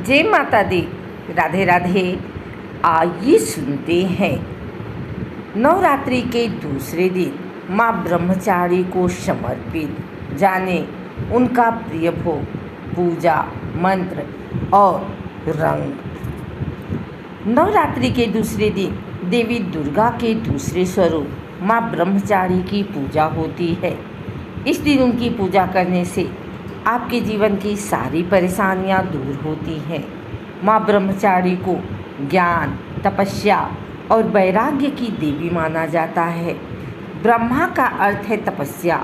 जय माता दी, राधे राधे। आइए सुनते हैं। नवरात्रि के दूसरे दिन माँ ब्रह्मचारी को समर्पित, जाने उनका प्रिय भोग, पूजा, मंत्र और रंग। नवरात्रि के दूसरे दिन देवी दुर्गा के दूसरे स्वरूप माँ ब्रह्मचारी की पूजा होती है। इस दिन उनकी पूजा करने से आपके जीवन की सारी परेशानियां दूर होती हैं। माँ ब्रह्मचारी को ज्ञान, तपस्या और वैराग्य की देवी माना जाता है। ब्रह्मा का अर्थ है तपस्या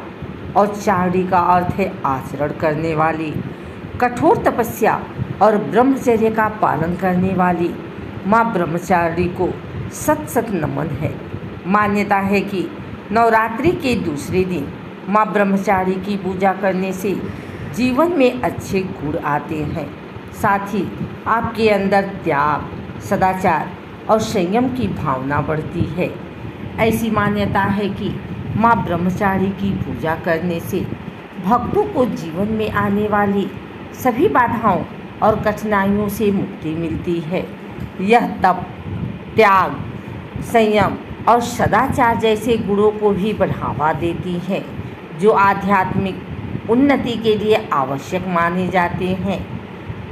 और चारी का अर्थ है आचरण करने वाली। कठोर तपस्या और ब्रह्मचर्य का पालन करने वाली माँ ब्रह्मचारी को सत सत नमन है। मान्यता है कि नवरात्रि के दूसरे दिन माँ ब्रह्मचारी की पूजा करने से जीवन में अच्छे गुण आते हैं। साथ ही आपके अंदर त्याग, सदाचार और संयम की भावना बढ़ती है। ऐसी मान्यता है कि माँ ब्रह्मचारी की पूजा करने से भक्तों को जीवन में आने वाली सभी बाधाओं और कठिनाइयों से मुक्ति मिलती है। यह तप, त्याग, संयम और सदाचार जैसे गुणों को भी बढ़ावा देती है, जो आध्यात्मिक उन्नति के लिए आवश्यक माने जाते हैं।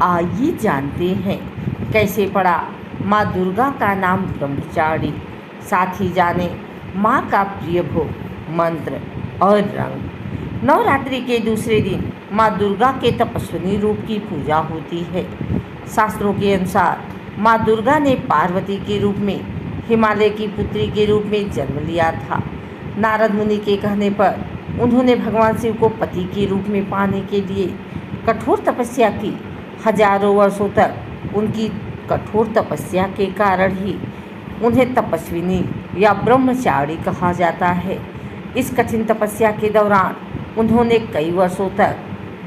आइए जानते हैं कैसे पड़ा माँ दुर्गा का नाम ब्रह्मचारी। साथ ही जाने माँ का प्रिय भोग, मंत्र और रंग। नवरात्रि के दूसरे दिन माँ दुर्गा के तपस्विनी रूप की पूजा होती है। शास्त्रों के अनुसार माँ दुर्गा ने पार्वती के रूप में हिमालय की पुत्री के रूप में जन्म लिया था। नारद मुनि के कहने पर उन्होंने भगवान शिव को पति के रूप में पाने के लिए कठोर तपस्या की। हजारों वर्षों तक उनकी कठोर तपस्या के कारण ही उन्हें तपस्विनी या ब्रह्मचारी कहा जाता है। इस कठिन तपस्या के दौरान उन्होंने कई वर्षों तक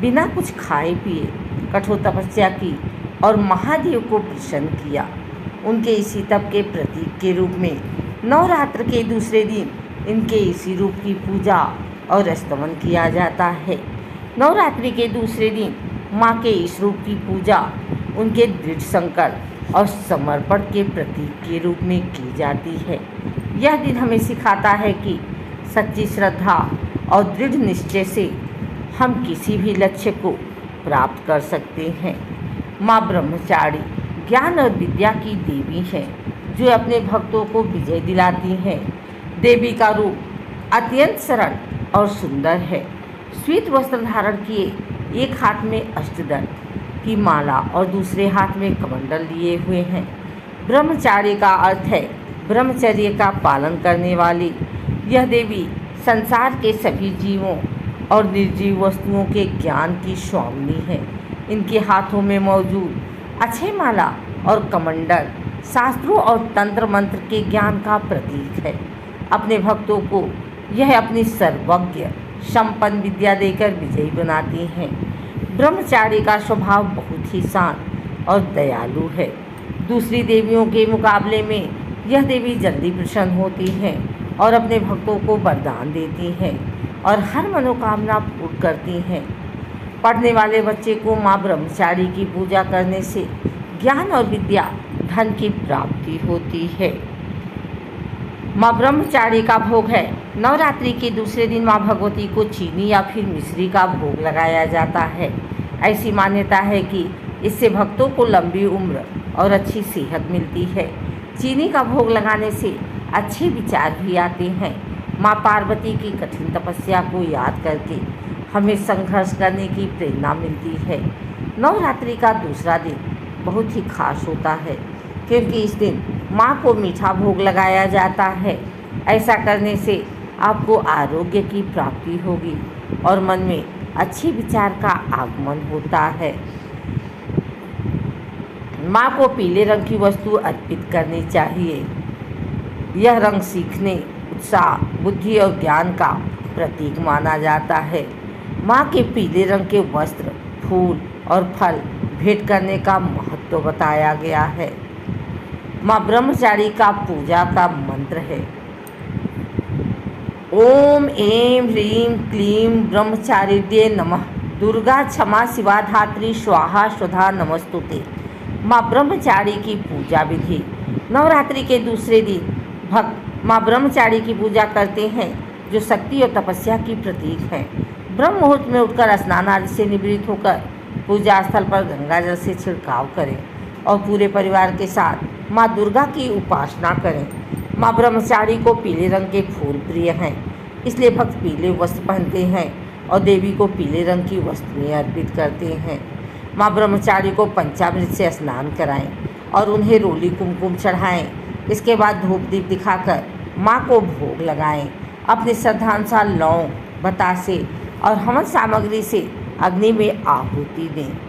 बिना कुछ खाए पिए कठोर तपस्या की और महादेव को प्रसन्न किया। उनके इसी तप के प्रतीक के रूप में नवरात्र के दूसरे दिन इनके इसी रूप की पूजा और स्तमन किया जाता है। नवरात्रि के दूसरे दिन माँ के इस रूप की पूजा उनके दृढ़ संकल्प और समर्पण के प्रतीक के रूप में की जाती है। यह दिन हमें सिखाता है कि सच्ची श्रद्धा और दृढ़ निश्चय से हम किसी भी लक्ष्य को प्राप्त कर सकते हैं। माँ ब्रह्मचारी ज्ञान और विद्या की देवी है, जो अपने भक्तों को विजय दिलाती हैं। देवी का रूप अत्यंत सरल और सुंदर है। श्वेत वस्त्र धारण किए, एक हाथ में अष्टदल की माला और दूसरे हाथ में कमंडल लिए हुए हैं। ब्रह्मचारी का अर्थ है ब्रह्मचर्य का पालन करने वाली। यह देवी संसार के सभी जीवों और निर्जीव वस्तुओं के ज्ञान की स्वामिनी है। इनके हाथों में मौजूद अक्षय माला और कमंडल शास्त्रों और तंत्र मंत्र के ज्ञान का प्रतीक है। अपने भक्तों को यह अपनी सर्वज्ञ संपन्न विद्या देकर विजयी बनाती हैं। ब्रह्मचारी का स्वभाव बहुत ही शांत और दयालु है। दूसरी देवियों के मुकाबले में यह देवी जल्दी प्रसन्न होती हैं और अपने भक्तों को वरदान देती हैं और हर मनोकामना पूर्ण करती हैं। पढ़ने वाले बच्चे को माँ ब्रह्मचारी की पूजा करने से ज्ञान और विद्या, धन की प्राप्ति होती है। माँ ब्रह्मचारी का भोग है। नवरात्रि के दूसरे दिन माँ भगवती को चीनी या फिर मिश्री का भोग लगाया जाता है। ऐसी मान्यता है कि इससे भक्तों को लंबी उम्र और अच्छी सेहत मिलती है। चीनी का भोग लगाने से अच्छे विचार भी आते हैं। माँ पार्वती की कठिन तपस्या को याद करके हमें संघर्ष करने की प्रेरणा मिलती है। नवरात्रि का दूसरा दिन बहुत ही खास होता है, क्योंकि इस दिन माँ को मीठा भोग लगाया जाता है। ऐसा करने से आपको आरोग्य की प्राप्ति होगी और मन में अच्छे विचार का आगमन होता है। माँ को पीले रंग की वस्तु अर्पित करनी चाहिए। यह रंग सीखने, उत्साह, बुद्धि और ज्ञान का प्रतीक माना जाता है। माँ के पीले रंग के वस्त्र, फूल और फल भेंट करने का महत्व बताया गया है। माँ ब्रह्मचारी का पूजा का मंत्र है ओम ऐं ह्रीं क्लीं ब्रह्मचारिण्ये नमः। दुर्गा क्षमा शिवा धात्री स्वाहा स्वधा नमस्तुते। माँ ब्रह्मचारी की पूजा विधि। नवरात्रि के दूसरे दिन भक्त माँ ब्रह्मचारी की पूजा करते हैं, जो शक्ति और तपस्या की प्रतीक है। ब्रह्म मुहूर्त में उठकर स्नान आदि से निवृत्त होकर पूजा स्थल पर गंगा जल से छिड़काव करें और पूरे परिवार के साथ माँ दुर्गा की उपासना करें। माँ ब्रह्मचारी को पीले रंग के फूल प्रिय हैं, इसलिए भक्त पीले वस्त्र पहनते हैं और देवी को पीले रंग की वस्तुएं अर्पित करते हैं। माँ ब्रह्मचारी को पंचामृत से स्नान कराएं और उन्हें रोली कुमकुम चढ़ाएं। इसके बाद धूप दीप दिखाकर माँ को भोग लगाएं। अपने श्रद्धानुसार लौंग, बतासे और हवन सामग्री से अग्नि में आहुति दें।